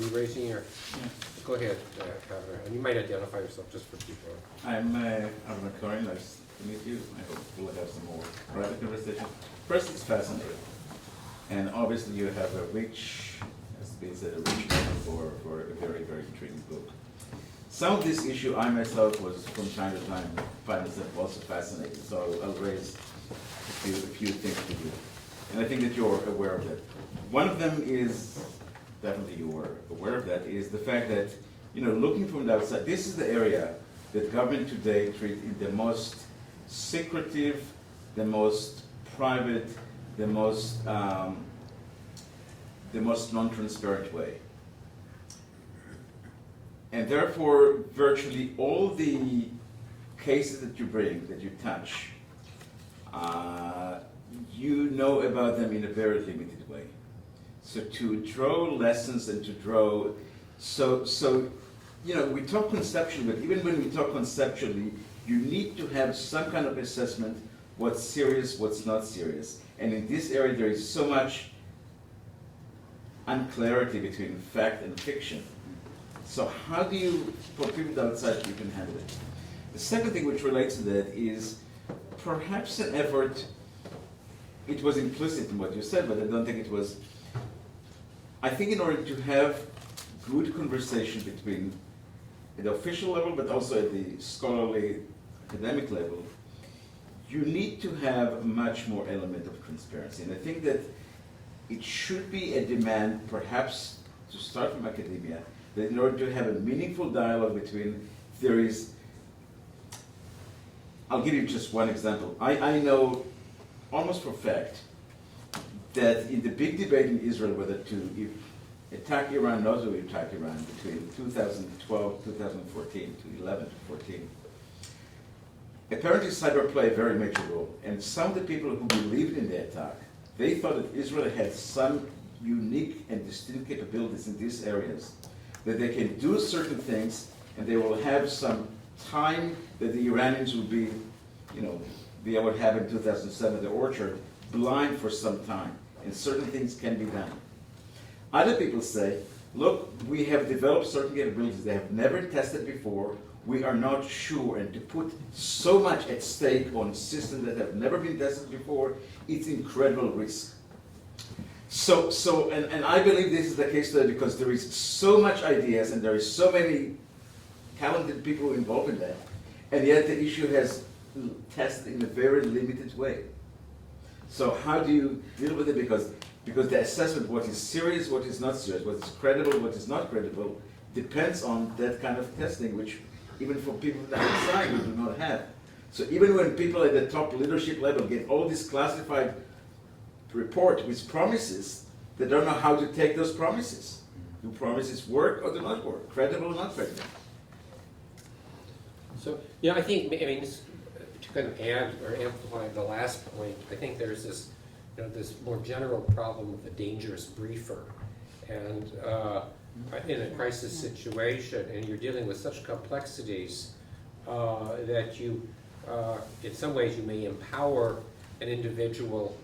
you raising your? Yeah. Go ahead, Governor, and you might identify yourself just for people. I'm McCoy, nice to meet you. I hope we'll have some more private conversation. First, it's fascinating. And obviously you have a rich, as been said, a rich metaphor for a very, very intriguing book. Some of this issue I myself was from time to time find myself also fascinated, so I'll raise a few things to you. And I think that you're aware of that. One of them is, definitely you are aware of that, is the fact that, you know, looking from the outside, this is the area that government today treats in the most secretive, the most private, the most non-transparent way. And therefore, virtually all the cases that you bring, that you touch, you know about them in a very limited way. So to draw lessons and to draw, so you know, we talk conceptually, but even when we talk conceptually, you need to have some kind of assessment what's serious, what's not serious. And in this area, there is so much unclarity between fact and fiction. So how do you, for people outside, you can handle it? The second thing which relates to that is perhaps an effort, it was implicit in what you said, but I don't think it was. I think in order to have good conversation between at the official level, but also at the scholarly academic level, you need to have a much more element of transparency. And I think that it should be a demand, perhaps to start from academia, that in order to have a meaningful dialogue between theories, I'll give you just one example. I know almost for a fact that in the big debate in Israel whether to attack Iran or not to attack Iran between 2012, 2014, to 11 to 14, apparently cyber played a very major role. And some of the people who believed in the attack, they thought that Israel had some unique and distinct capabilities in these areas, that they can do certain things and they will have some time that the Iranians will be, you know, be what happened in 2007, the orchard, blind for some time, and certain things can be done. Other people say, look, we have developed certain capabilities they have never tested before, we are not sure, and to put so much at stake on systems that have never been tested before, it's incredible risk. And I believe this is the case today because there is so much ideas and there is so many talented people involved in that, and yet the issue has tested in a very limited way. So how do you deal with it? Because the assessment, what is serious, what is not serious, what is credible, what is not credible, depends on that kind of testing, which even for people outside we do not have. So even when people at the top leadership level get all this classified report with promises, they don't know how to take those promises. Do promises work or do not work? Credible or not credible? So, yeah, I think, I mean, to kind of add or amplify the last point, I think there's this, you know, this more general problem of a dangerous briefer. And in a crisis situation, and you're dealing with such complexities that you, in some ways, you may empower an individual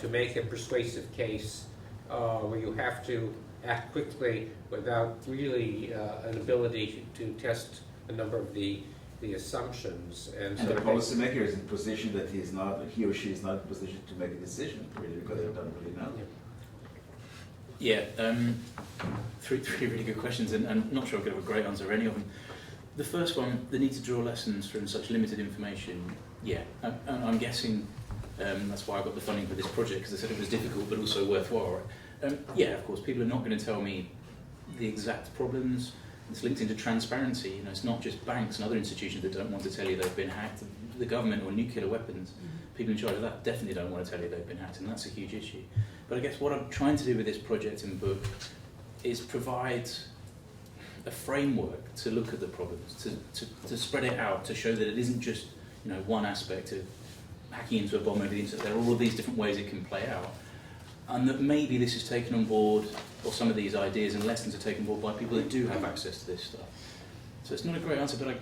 to make a persuasive case where you have to act quickly without really an ability to test a number of the assumptions. And so the policymaker is in a position that he or she is not in a position to make a decision, really, because they don't really know. Yeah, three really good questions, and I'm not sure I'll give a great answer to any of them. The first one, the need to draw lessons from such limited information, yeah, and I'm guessing that's why I got the funding for this project, because I said it was difficult but also worthwhile. Yeah, of course, people are not going to tell me the exact problems. It's linked into transparency. You know, it's not just banks and other institutions that don't want to tell you they've been hacked. The government or nuclear weapons, people in charge of that definitely don't want to tell you they've been hacked, and that's a huge issue. But I guess what I'm trying to do with this project and book is provide a framework to look at the problems, to spread it out, to show that it isn't just, you know, one aspect of hacking into a bomb over the internet. There are all of these different ways it can play out, and that maybe this is taken on board, or some of these ideas and lessons are taken on board by people that do have access to this stuff. So it's not a great answer, but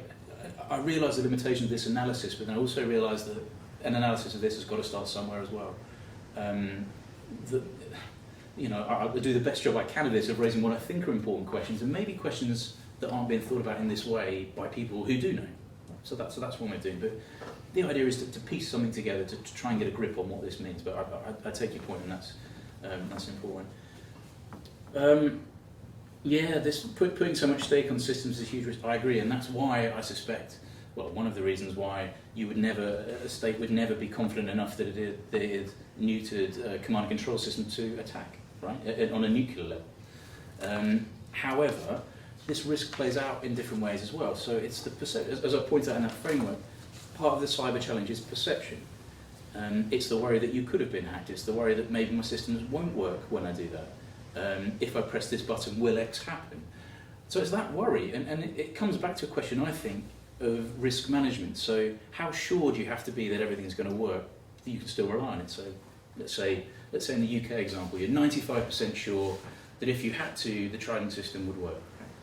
I realise the limitation of this analysis, but then I also realise that an analysis of this has got to start somewhere as well. I'll do the best job I can of this, of raising what I think are important questions, and maybe questions that aren't being thought about in this way by people who do know. So that's one way of doing it. But the idea is to piece something together to try and get a grip on what this means. But I take your point, and that's important. This putting so much stake on systems is a huge risk. I agree, and that's why I suspect. Well, one of the reasons why a state would never be confident enough that it had neutered command and control system to attack, right, on a nuclear level. However, this risk plays out in different ways as well. So it's the as I pointed out in that framework, part of the cyber challenge is perception. It's the worry that you could have been hacked. It's the worry that maybe my systems won't work when I do that. If I press this button, will X happen? So it's that worry, and it comes back to a question, I think, of risk management. So how sure do you have to be that everything's going to work that you can still rely on it? So let's say in the UK example, you're 95% sure that if you had to, the Trident system would work.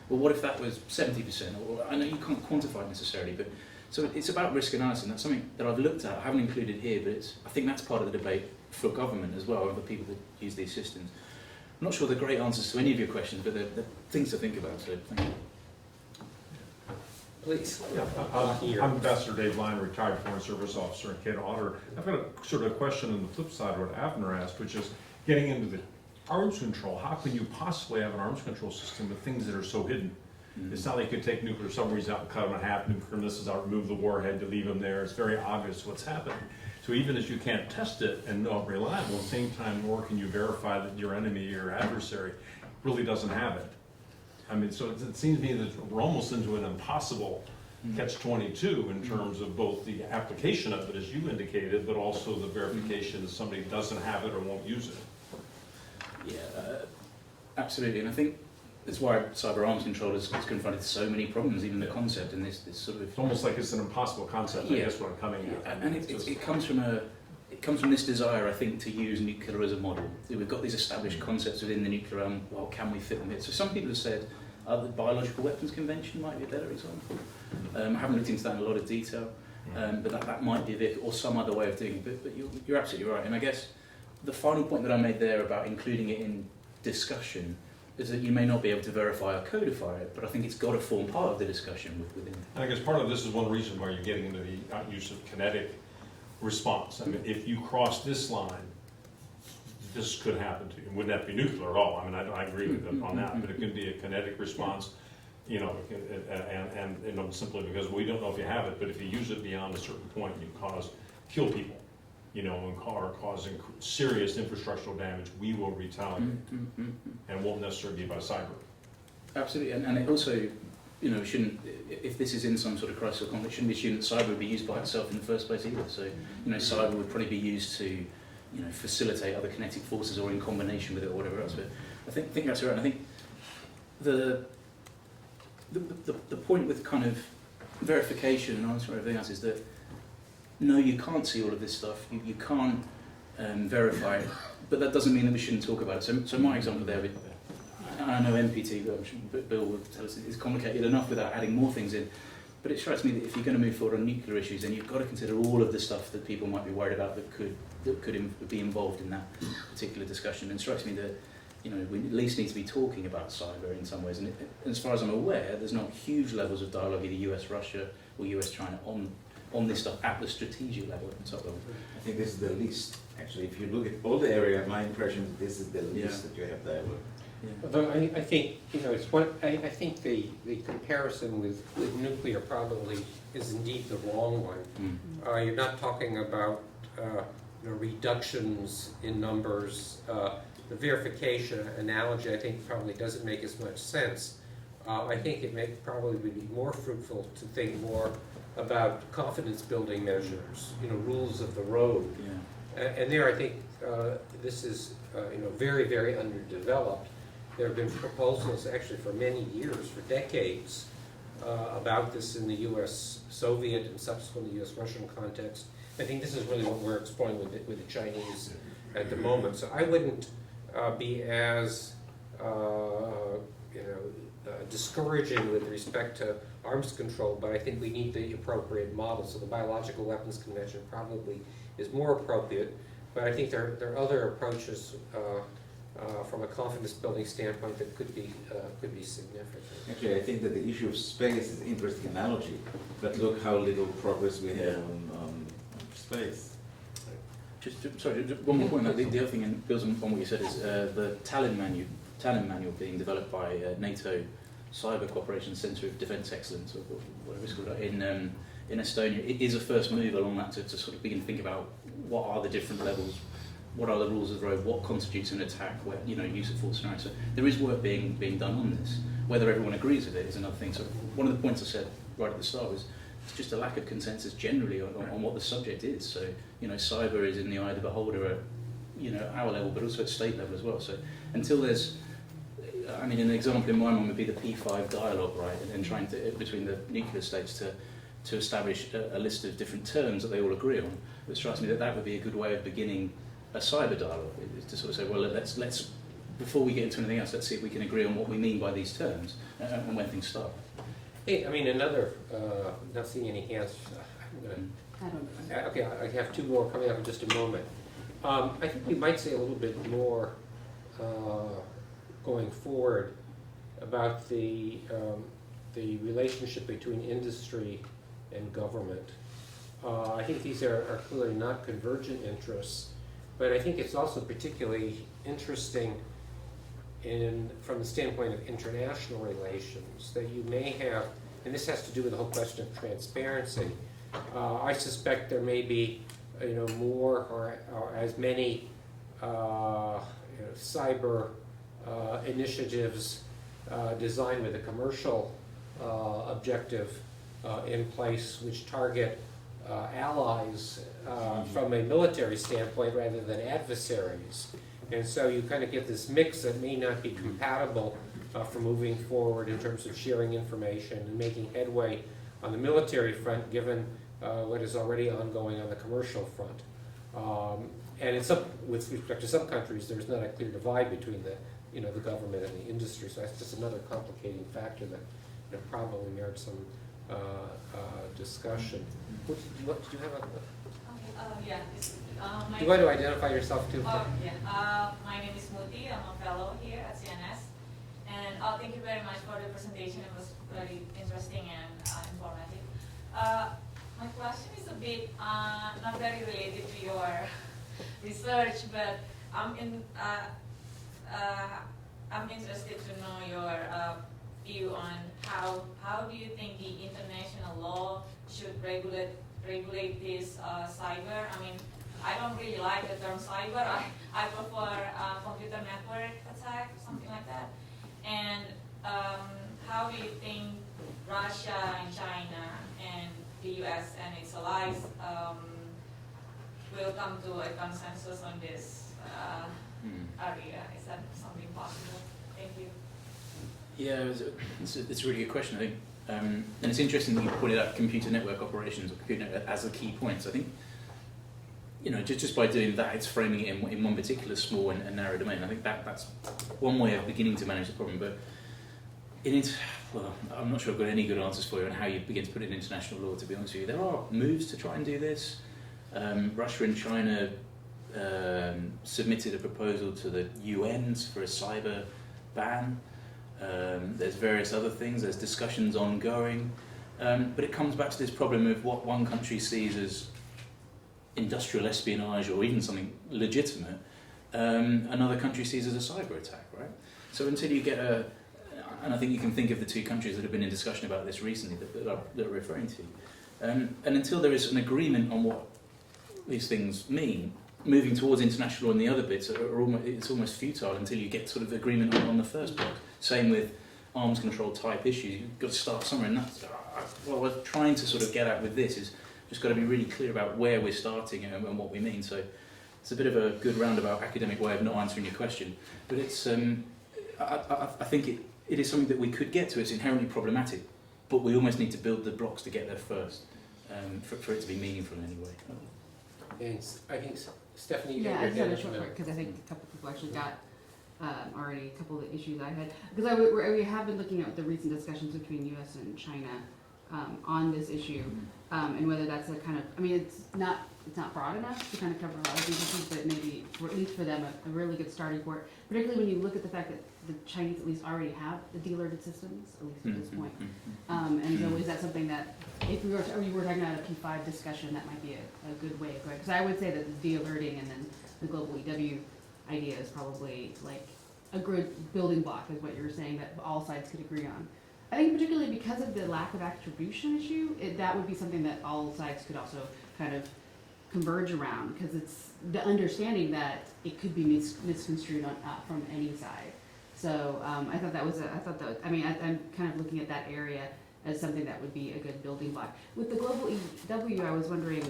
Well, what if that was 70%? Or I know you can't quantify it necessarily, but so it's about risk analysis, and that's something that I've looked at. I haven't included here, but I think that's part of the debate for government as well, and for people that use these systems. I'm not sure they're great answers to any of your questions, but they're things to think about, so thank you. Please. Yeah, I'm Ambassador Dave Line, retired Foreign Service Officer and Cadet Auditor. I've got a sort of a question on the flip side of what Avner asked, which is getting into the arms control. How can you possibly have an arms control system with things that are so hidden? It's not like you could take nuclear submarines out and cut them in half, nuclear missiles out, remove the warhead, to leave them there. It's very obvious what's happening. So even if you can't test it and know it's reliable, at the same time, nor can you verify that your enemy, your adversary, really doesn't have it. I mean, so it seems to me that we're almost into an impossible catch-22 in terms of both the application of it, as you indicated, but also the verification that somebody doesn't have it or won't use it. Yeah, absolutely, and I think that's why cyber arms control is confronted so many problems, even the concept and this sort of... It's almost like it's an impossible concept, I guess, what I'm coming at. And it comes from this desire, I think, to use nuclear as a model. We've got these established concepts within the nuclear realm. Well, can we fit them in? So some people have said the Biological Weapons Convention might be a better example. I haven't looked into that in a lot of detail, but that might be a bit, or some other way of doing it. But you're absolutely right. And I guess the final point that I made there about including it in discussion is that you may not be able to verify or codify it, but I think it's got to form part of the discussion within. And I guess part of this is one reason why you're getting into the use of kinetic response. I mean, if you cross this line, this could happen to you. Wouldn't that be nuclear at all? I mean, I agree with them on that, but it could be a kinetic response, you know, and simply because we don't know if you have it, but if you use it beyond a certain point, you kill people, you know, and causing serious infrastructural damage, we will retaliate, and won't necessarily be by cyber. Absolutely, and it also, you know, shouldn't, if this is in some sort of crisis or conflict, shouldn't be assumed that cyber would be used by itself in the first place either. So, you know, cyber would probably be used to, you know, facilitate other kinetic forces or in combination with it or whatever else. But I think that's right. I think the point with kind of verification and answering everything else is that no, you can't see all of this stuff. You can't verify it, but that doesn't mean that we shouldn't talk about it. So my example there, I know MPT, but Bill will tell us it's complicated enough without adding more things in. But it strikes me that if you're going to move forward on nuclear issues, then you've got to consider all of the stuff that people might be worried about that could be involved in that particular discussion. And it strikes me that, you know, we at least need to be talking about cyber in some ways. And as far as I'm aware, there's not huge levels of dialogue, either US-Russia or US-China, on this stuff at the strategic level, at the top level. I think this is the least, actually, if you look at all the area, my impression is this is the least that you have there. Yeah. Although I think, you know, it's one. I think the comparison with nuclear probably is indeed the wrong one. You're not talking about you know, reductions in numbers. The verification analogy, I think, probably doesn't make as much sense. I think it probably would be more fruitful to think more about confidence building measures, you know, rules of the road. Yeah. And there I think this is you know, very, very underdeveloped. There have been proposals actually for many years, for decades, about this in the US-Soviet and subsequently US-Russian context. I think this is really what we're exploring with the Chinese at the moment. So I wouldn't be as you know, discouraging with respect to arms control, but I think we need the appropriate model. So the Biological Weapons Convention probably is more appropriate, but I think there are other approaches from a confidence building standpoint that could be significant. Actually, I think that the issue of space is an interesting analogy, but look how little progress we have on space. Sorry, just one more point. The other thing, and builds on what you said, is the Tallinn manual being developed by NATO Cyber Cooperation Centre of Defence Excellence, or whatever it's called, in Estonia. It is a first move along that to sort of begin to think about what are the different levels, what are the rules of the road, what constitutes an attack, where, use of force scenario. So there is work being done on this. Whether everyone agrees with it is another thing. So one of the points I said right at the start was it's just a lack of consensus generally on what the subject is. So cyber is in the eye of the beholder at our level, but also at state level as well. So until there's, an example in my mind would be the P5 dialogue, right, and then trying to between the nuclear states to establish a list of different terms that they all agree on. It strikes me that would be a good way of beginning a cyber dialogue, is to sort of say, well, let's before we get into anything else, let's see if we can agree on what we mean by these terms and when things start. Hey, another, not seeing any hands, I'm gonna, I don't know. okay, I have two more coming up in just a moment. I think we might say a little bit more going forward about the relationship between industry and government. I think these are clearly not convergent interests, but I think it's also particularly interesting from the standpoint of international relations, that you may have, and this has to do with the whole question of transparency. I suspect there may be, more or as many, cyber initiatives designed with a commercial objective in place, which target allies from a military standpoint rather than adversaries. And so you kind of get this mix that may not be compatible for moving forward in terms of sharing information and making headway on the military front, given what is already ongoing on the commercial front. And with respect to some countries, there's not a clear divide between the government and the industry. So that's just another complicating factor that probably merits some discussion. Did you have a? Yeah. Do you want to identify yourself too? Yeah. My name is Muti. I'm a fellow here at CNS. And thank you very much for the presentation. It was very interesting and informative. My question is a bit not very related to your research, but I'm interested to know your view on how do you think the international law should regulate this cyber? I don't really like the term cyber. I prefer computer network attack, something like that. And how do you think Russia and China and the US and its allies will come to a consensus on this area? Is that something possible? Thank you. Yeah, it's a really good question, I think. And it's interesting that you pointed out computer network operations or computer network as a key point. So I think, just by doing that, it's framing it in one particular small and narrow domain. I think that's one way of beginning to manage the problem. But I'm not sure I've got any good answers for you on how you begin to put it in international law, to be honest with you. There are moves to try and do this. Russia and China submitted a proposal to the UN for a cyber ban. There's various other things, there's discussions ongoing, but it comes back to this problem of what one country sees as industrial espionage or even something legitimate, another country sees as a cyber attack, right? So until you get and I think you can think of the two countries that have been in discussion about this recently that are referring to, and until there is an agreement on what these things mean, moving towards international law and the other bits it's almost futile until you get sort of agreement on the first block. Same with arms control type issues. You've got to start somewhere, and that's what we're trying to sort of get at with this is just got to be really clear about where we're starting and what we mean. So it's a bit of a good roundabout academic way of not answering your question, but it's I think it is something that we could get to. It's inherently problematic, but we almost need to build the blocks to get there first for it to be meaningful in any way. And I think Stephanie, you Yeah, got I just your had a hand short up. quick, because I think a couple people actually got already a couple of the issues I had. Because we have been looking at the recent discussions between U.S. and China on this issue, and whether that's a kind of, I mean, it's not broad enough to kind of cover a lot of these issues, but maybe, at least for them, a really good starting point, particularly when you look at the fact that the Chinese at least already have the de-alerted systems, at least at this point. And so is that something that, if we were talking about a P5 discussion, that might be a good way of going? Because I would say that the de-alerting and then the global EW idea is probably like a good building block, is what you were saying, that all sides could agree on. I think particularly because of the lack of attribution issue, that would be something that all sides could also kind of converge around, because it's the understanding that it could be misconstrued on, from any side. So I thought that was I'm kind of looking at that area as something that would be a good building block. With the global EW, I was wondering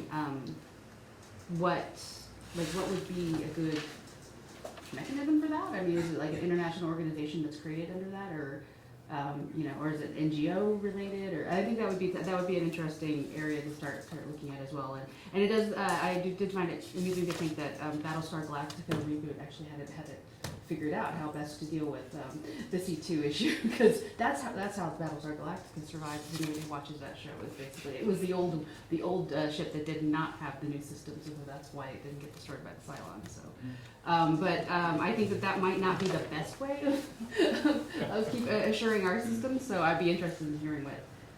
what would be a good mechanism for that? I mean, is it like an international organization that's created under that, or or is it NGO related? Or I think that would be an interesting area to start looking at as well. And it does. I did find it amusing to think that Battlestar Galactica reboot actually had it figured out how best to deal with the C2 issue, because that's how Battlestar Galactica survived. Anybody who watches that show, it was the old ship that did not have the new systems, so that's why it didn't get destroyed by the Cylons. So, but I think that might not be the best way of keep assuring our systems. So I'd be interested in hearing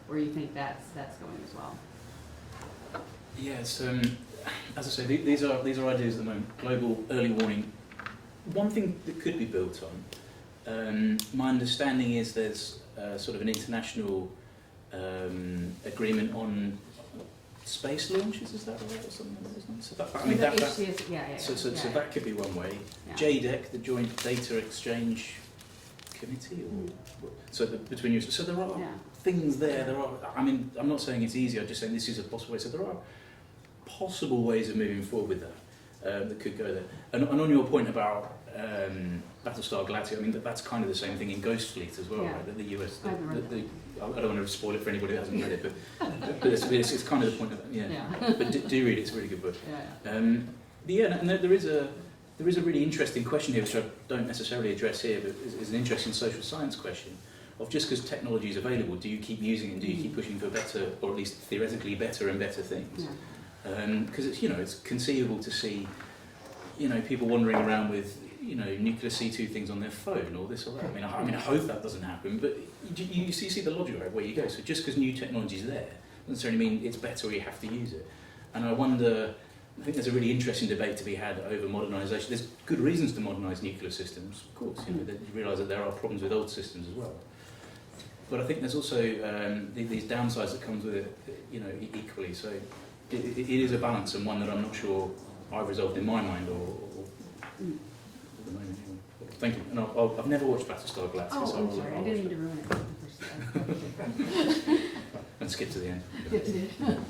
where you think that's going as well. Yes, as I say, these are ideas at the moment. Global early warning. One thing that could be built on, my understanding is there's sort of an international agreement on space launches. Is that right, or something? So that, I mean, so that could be one way. Yeah. JDEC, the Joint Data Exchange Committee, or so between you. So there are things there. There are. I mean, I'm not saying it's easy. I'm just saying this is a possible way. So there are possible ways of moving forward with that. That could go there. And on your point about Battlestar Galactica, I mean, that's kind of the same thing in Ghost Fleet as well, right? That the US, I don't want to spoil it for anybody who hasn't read it, but it's kind of the point of that, But do read it, it's a really good book. And there is a really interesting question here, which I don't necessarily address here, but is an interesting social science question of just because technology is available, do you keep using it and do you keep pushing for better, or at least theoretically better and better things? Because it's conceivable to see people wandering around with nuclear C2 things on their phone or this or that. I mean I hope that doesn't happen, but you see the logic right where you go. So just because new technology is there doesn't necessarily mean it's better or you have to use it. And I think there's a really interesting debate to be had over modernisation. There's good reasons to modernise nuclear systems, of course. You realise that there are problems with old systems as well. But I think there's also these downsides that comes with it, equally. So it is a balance, and one that I'm not sure I've resolved in my mind or at the moment. Thank you. And I've never watched Battlestar Galactica, so I'm sorry, I didn't mean to ruin it. And skip to the end. Skip to the end.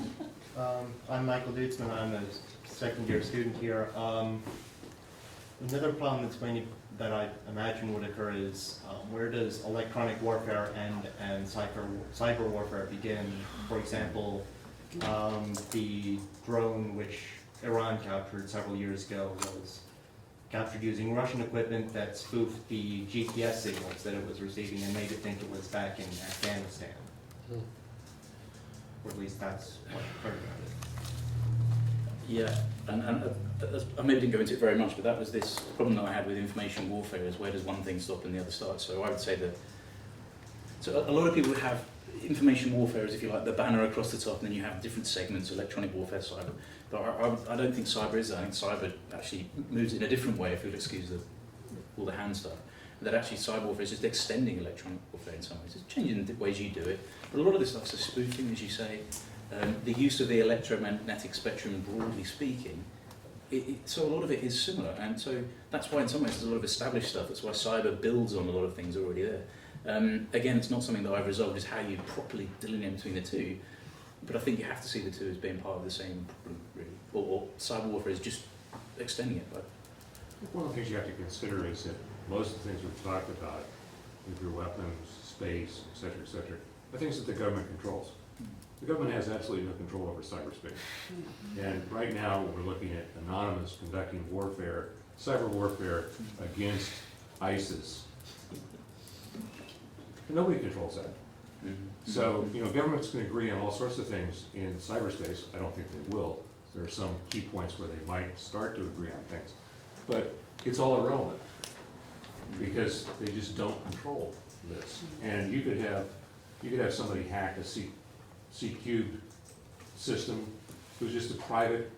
I'm Michael Dutzman. I'm a second-year student here. Another problem that I imagine would occur is where does electronic warfare and cyber warfare begin? For example, the drone which Iran captured several years ago was captured using Russian equipment that spoofed the GPS signals that it was receiving and made it think it was back in Afghanistan. Or at least that's what I've heard about it. Yeah, and I maybe didn't go into it very much, but that was this problem that I had with information warfare, is where does one thing stop and the other starts. So I would say that a lot of people would have information warfare as, if you like, the banner across the top, and then you have different segments, electronic warfare, cyber. But I don't think cyber is that. I think cyber actually moves in a different way, if you'll excuse all the hand stuff. That actually cyber warfare is just extending electronic warfare in some ways. It's changing the ways you do it. But a lot of this stuff is spoofing, as you say. The use of the electromagnetic spectrum, broadly speaking, so a lot of it is similar. And so that's why in some ways there's a lot of established stuff. That's why cyber builds on a lot of things already there. Again, it's not something that I've resolved, is how you properly delineate between the two. But I think you have to see the two as being part of the same problem, really. Or cyber warfare is just extending it. But one of the things you have to consider is that most of the things we've talked about, nuclear weapons, space, et cetera, are things that the government controls. The government has absolutely no control over cyberspace. And right now, we're looking at anonymous conducting warfare, cyber warfare against ISIS. And nobody controls that. So, you know, governments can agree on all sorts of things in cyberspace. I don't think they will. There are some key points where they might start to agree on things. But it's all irrelevant because they just don't control this. And you could have somebody hack a C-cubed system who's just a private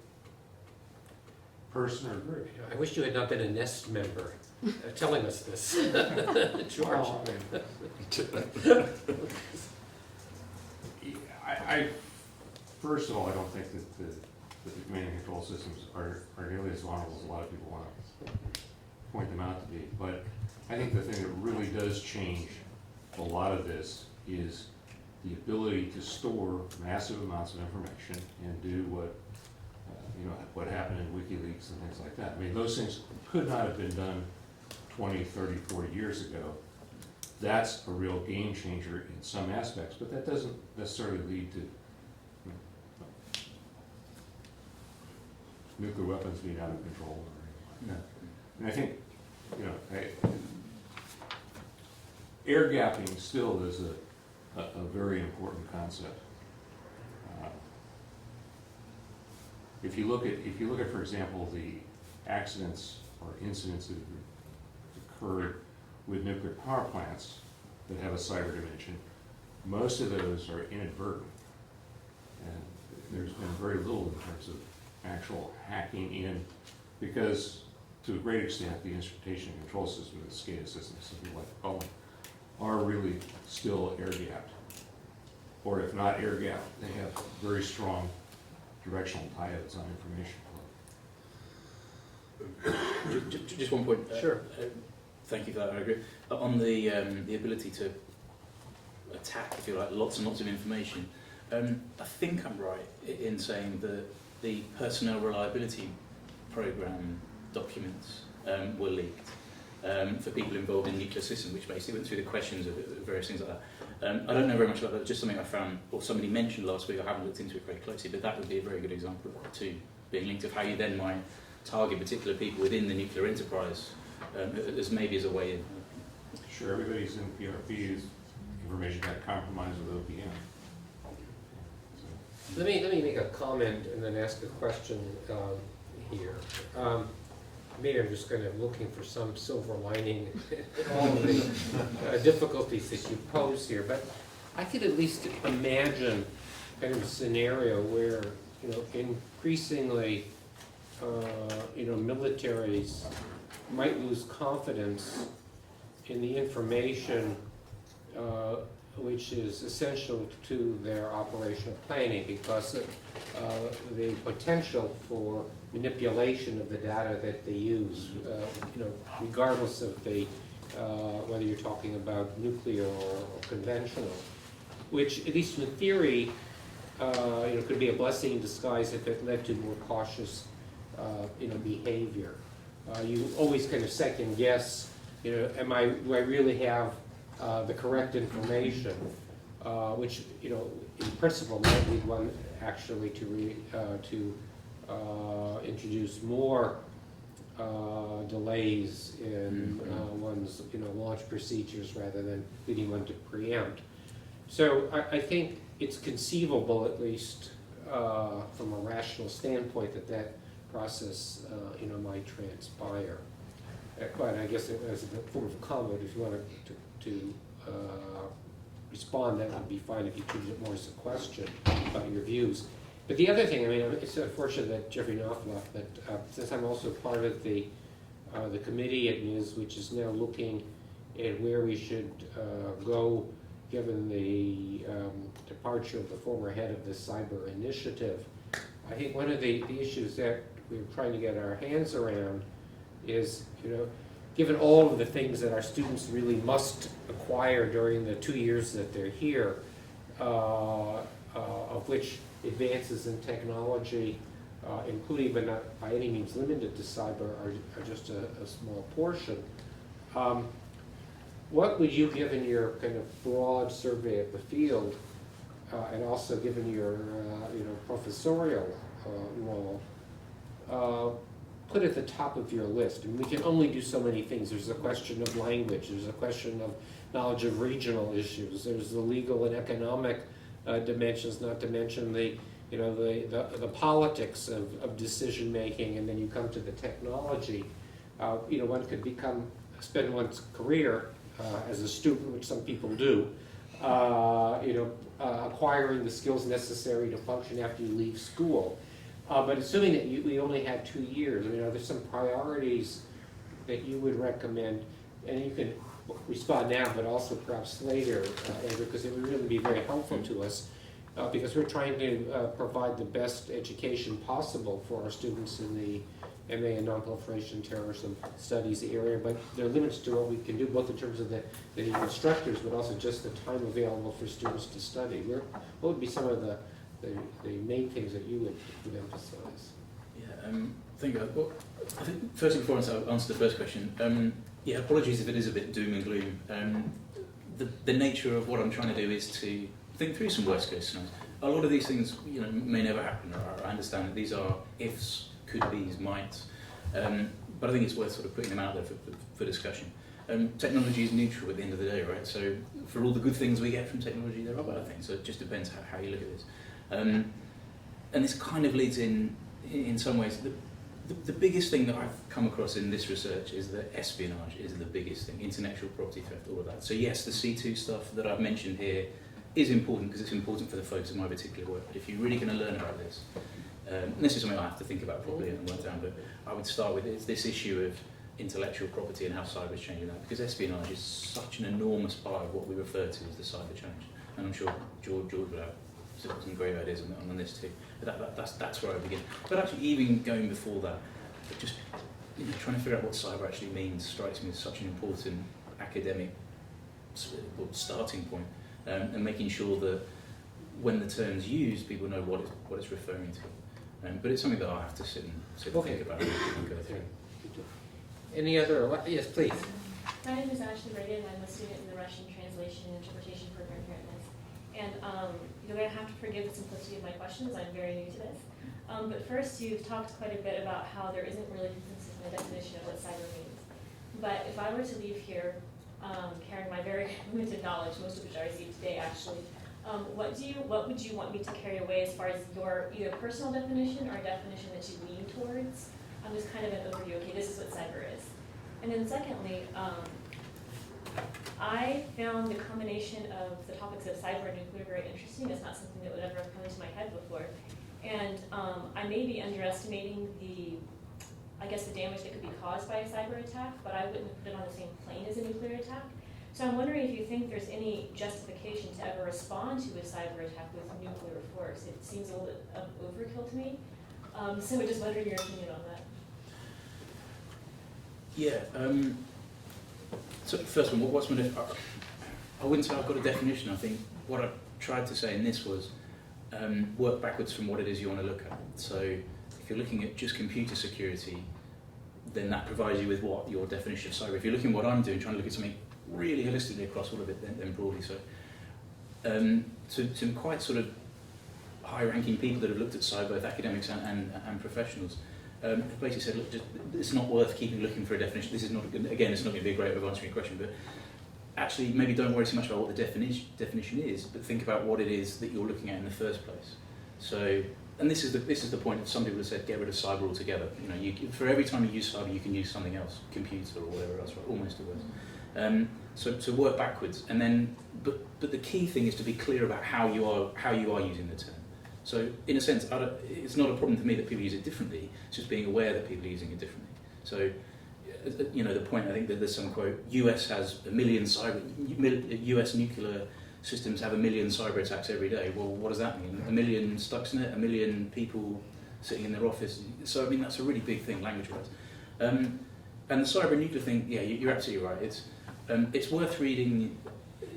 person or group. I wish you had not been a Nest member telling us this, George. I first of all, I don't think that the command and control systems are nearly as vulnerable as a lot of people want to point them out to be. But I think the thing that really does change a lot of this is the ability to store massive amounts of information and do what, you know, what happened in WikiLeaks and things like that. I mean, those things could not have been done 20, 30, 40 years ago. That's a real game changer in some aspects, but that doesn't necessarily lead to nuclear weapons being out of control or anything like that. And I think, you know, air gapping still is a very important concept. If you look at, for example, the accidents or incidents that have occurred with nuclear power plants that have a cyber dimension, most of those are inadvertent. And there's been very little in terms of actual hacking in, because to a great extent the instrumentation and control system, the SCADA systems, something like to call them, are really still air gapped. Or if not air gapped, they have very strong directional diodes on information flow. Just one point. Sure. Thank you for that, I agree. On the ability to attack, if you like, lots and lots of information, I think I'm right in saying that the personnel reliability program documents were leaked for people involved in nuclear systems, which basically went through the questions of various things like that. I don't know very much about that, just something I found, or somebody mentioned last week. I haven't looked into it very closely, but that would be a very good example to being linked, of how you then might target particular people within the nuclear enterprise as maybe as a way in. Sure, everybody's in PRP's information got compromised with OPM. So. Let me make a comment and then ask a question here. Maybe I'm just kind of looking for some silver lining in all of the difficulties that you pose here, but I could at least imagine kind of a scenario where, you know, increasingly, you know, militaries might lose confidence in the information which is essential to their operational planning, because of the potential for manipulation of the data that they use, you know, regardless of the whether you're talking about nuclear or conventional, which, at least in theory, you know, could be a blessing in disguise if it led to more cautious, you know, behavior. You always kind of second guess, you know, do I really have the correct information, which, you know, in principle might lead one actually to introduce more delays in one's, you know, launch procedures rather than leading one to preempt. So I think it's conceivable, at least from a rational standpoint, that process, you know, might transpire. But I guess as a form of comment, if you want to respond, that would be fine if you treated it more as a question about your views. But the other thing, I mean, it's unfortunate that Jeffrey Knopf left, but since I'm also part of the committee at MIIS, which is now looking at where we should go given the departure of the former head of the cyber initiative, I think one of the issues that we're trying to get our hands around is, you know, given all of the things that our students really must acquire during the 2 years that they're here, of which advances in technology, including but not by any means limited to cyber, are just a small portion. What would you, given your kind of broad survey of the field, and also given your you know, professorial role, put at the top of your list? I mean, we can only do so many things. There's a question of language. There's a question of knowledge of regional issues. There's the legal and economic dimensions, not to mention the politics of decision making, and then you come to the technology. One could spend one's career as a student, which some people do, acquiring the skills necessary to function after you leave school. But assuming that we only had 2 years, are there some priorities that you would recommend? And you can respond now, but also perhaps later, Andrew, because it would really be very helpful to us, because we're trying to provide the best education possible for our students in the MA and non-proliferation terrorism studies area, but there are limits to what we can do, both in terms of the instructors, but also just the time available for students to study. What would be some of the main things that you would emphasize? Yeah, I think firstly, before I answer the first question, apologies if it is a bit doom and gloom. The nature of what I'm trying to do is to think through some worst case scenarios. A lot of these things, may never happen. I understand that these are ifs, could be's, mights, but I think it's worth sort of putting them out there for discussion. Technology is neutral at the end of the day, right? So for all the good things we get from technology, there are bad things. So it just depends how you look at this. And this kind of leads in some ways. The biggest thing that I've come across in this research is that espionage is the biggest thing, intellectual property theft, all of that. So yes, the C2 stuff that I've mentioned here is important because it's important for the folks in my particular work. But if you're really going to learn about this, and this is something I have to think about probably and work down, but I would start with this issue of intellectual property and how cyber is changing that, because espionage is such an enormous part of what we refer to as the cyber change. And I'm sure George will have some great ideas on this too. But that's where I begin. But actually, even going before that, just trying to figure out what cyber actually means strikes me as such an important academic starting point, and making sure that when the term's used, people know what it's referring to. But it's something that I have to sit and think about and go through. Any other? Yes, please. My name is Ashley Reagan. I'm a student in the Russian Translation and Interpretation program here at MIIS. And you're going to have to forgive the simplicity of my questions. I'm very new to this. But first, you've talked quite a bit about how there isn't really consensus in the definition of what cyber means. But if I were to leave here carrying my very limited knowledge, most of which I received today actually, what would you want me to carry away as far as your either personal definition or definition that you lean towards? Just kind of an overview, okay, this is what cyber is. And then secondly, I found the combination of the topics of cyber and nuclear very interesting. It's not something that would ever have come into my head before. And I may be underestimating the damage that could be caused by a cyber attack, but I wouldn't put it on the same plane as a nuclear attack. So I'm wondering if you think there's any justification to ever respond to a cyber attack with nuclear force. It seems a little bit of overkill to me. So we're just wondering your opinion on that. Yeah. So first one, what's my definition? I wouldn't say I've got a definition. I think what I tried to say in this was work backwards from what it is you want to look at. So if you're looking at just computer security, then that provides you with what your definition of cyber. If you're looking at what I'm doing, trying to look at something really holistically across all of it, then broadly so. Some quite sort of high-ranking people that have looked at cyber, both academics and professionals, have basically said, look, it's not worth looking for a definition. This is not, again, it's not going to be a great way of answering your question, but actually maybe don't worry so much about what the definition is, but think about what it is that you're looking at in the first place. So, and this is the point of some people have said, get rid of cyber altogether. For every time you use cyber, you can use something else, computer or whatever else, right? Almost always. So work backwards, and then, but the key thing is to be clear about how you are using the term. So in a sense, it's not a problem for me that people use it differently. It's just being aware that people are using it differently. So, the point, I think that there's some quote, US has US nuclear systems have 1 million cyber attacks every day. Well, what does that mean? 1 million Stuxnet, 1 million people sitting in their office. So, I mean, that's a really big thing, language-wise. And the cyber and nuclear thing, yeah, you're absolutely right. It's worth reading,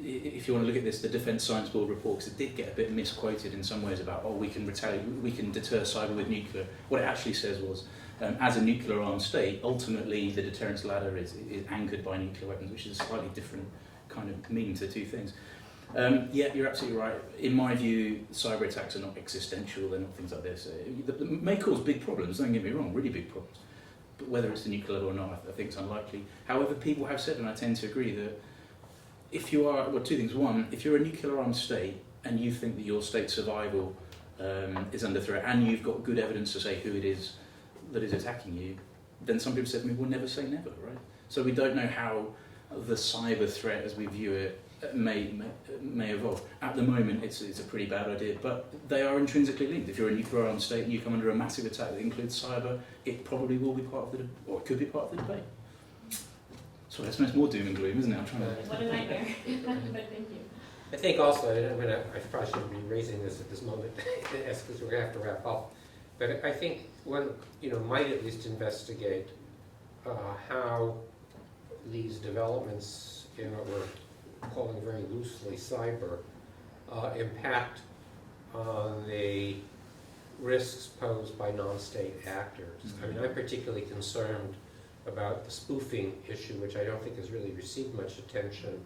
if you want to look at this, the Defence Science Board report, because it did get a bit misquoted in some ways about, we can deter cyber with nuclear. What it actually says was, as a nuclear-armed state, ultimately the deterrence ladder is anchored by nuclear weapons, which is a slightly different kind of meaning to the two things. Yeah, you're absolutely right. In my view, cyber attacks are not existential, they're not things like this. They may cause big problems, don't get me wrong, really big problems. But whether it's the nuclear level or not, I think it's unlikely. However, people have said, and I tend to agree, that if you are, well, two things. One, if you're a nuclear armed state and you think that your state's survival is under threat, and you've got good evidence to say who it is that is attacking you, then some people said to me, we'll never say never, right? So we don't know how the cyber threat as we view it may evolve. At the moment, it's a pretty bad idea, but they are intrinsically linked. If you're a nuclear armed state and you come under a massive attack that includes cyber, it probably will be part of the, or it could be part of the debate. So that's much more doom and gloom, isn't it? I'm trying to... What a nightmare, but thank you. I think also, I probably shouldn't be raising this at this moment, because we're going to have to wrap up. But I think one, might at least investigate how these developments in what we're calling very loosely cyber impact on the risks posed by non-state actors. I mean, I'm particularly concerned about the spoofing issue, which I don't think has really received much attention,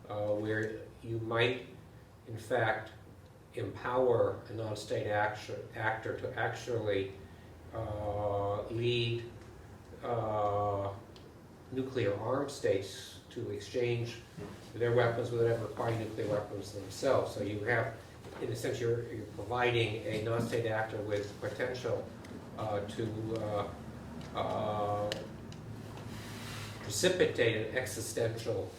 where you might, in fact, empower a non-state actor to actually lead nuclear armed states to exchange their weapons without requiring nuclear weapons themselves. So you have, in a sense, you're providing a non-state actor with potential to precipitate an existential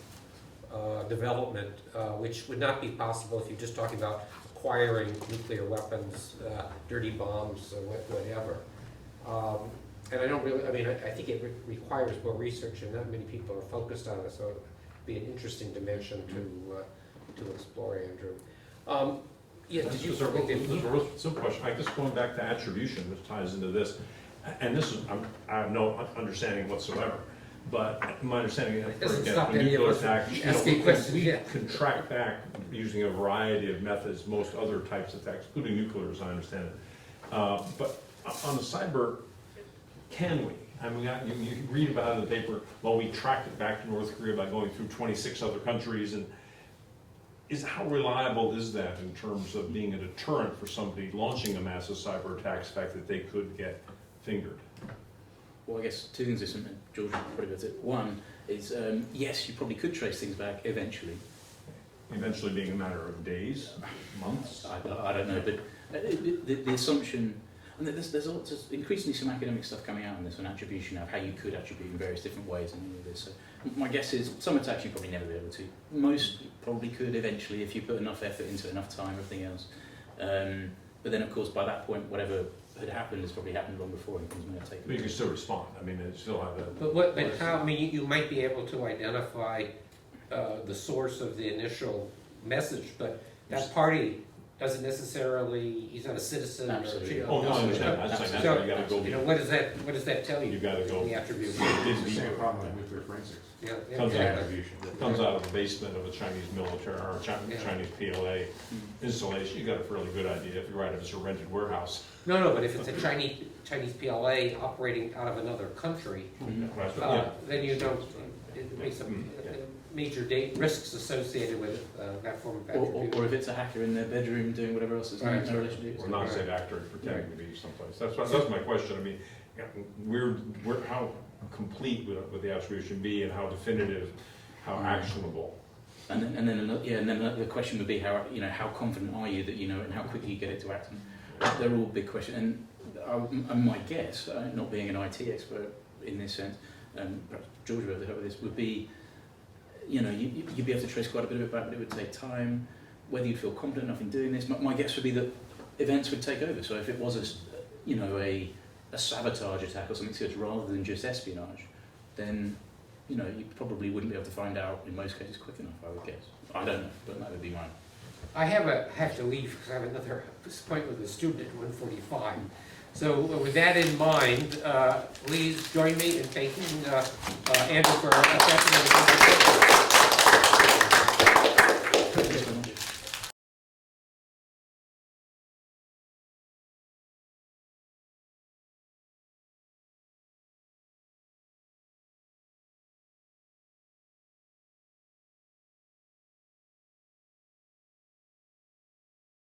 development, which would not be possible if you're just talking about acquiring nuclear weapons, dirty bombs, or whatever. And I don't really, I think it requires more research, and not many people are focused on it, so it'd be an interesting dimension to explore, Andrew. Yeah, did you? This is a real simple question. I guess going back to attribution, which ties into this, and this is, I have no understanding whatsoever, but my understanding It of, doesn't again, stop a any of nuclear us from attack, asking questions, we yeah. can track back using a variety of methods, most other types of attacks, including nuclear, as I understand it. But on the cyber, can we? I mean, you read about it in the paper, well, we tracked it back to North Korea by going through 26 other countries, and how reliable is that in terms of being a deterrent for somebody launching a massive cyber attack, the fact that they could get fingered? Well, I guess two things is, and George probably about it. One is, yes, you probably could trace things back eventually. Eventually being a matter of days, months? I don't know, but the assumption, and there's increasingly some academic stuff coming out on this, on attribution, of how you could attribute in various different ways and all of this. So my guess is some attacks you probably never be able to. Most probably could eventually if you put enough effort into it, enough time, everything else. But then, of course, by that point, whatever had happened has probably happened long before, and things may have taken. But you can still respond. I mean, it still have a. But how? I mean, you might be able to identify the source of the initial message, but that party doesn't necessarily. He's not a citizen. Absolutely. Or, Oh, no, I understand. I'm saying that's why you gotta go. What does that tell you? You gotta go. The attribute. It's the same problem with nuclear forensics. Yeah, Comes out. exactly. Comes out of the basement of a Chinese military or Chinese PLA installation. You got a fairly good idea. If you're right, if it's a rented warehouse. No, but if it's a Chinese PLA operating out of another country, then you don't. It makes some major risks associated with that form of attribute. Or if it's a hacker in their bedroom doing whatever else, there's no relation to it. Or not state actor pretending to be someplace. That's my question. I mean, we're how complete would the attribution be, and how definitive, how actionable? And then the question would be how confident are you that you know it, and how quickly you get it to act. And they're all big questions. And my guess, not being an IT expert in this sense, perhaps George will be able to help with this, would be, you'd be able to trace quite a bit of it back, but it would take time. Whether you'd feel confident enough in doing this, my guess would be that events would take over. So if it was a sabotage attack or something serious rather than just espionage, then you probably wouldn't be able to find out in most cases quick enough, I would guess. I don't know, but that would be mine. I have to leave because I have another appointment with a student at 1:45. So with that in mind, please join me in thanking Andrew for a fascinating conversation.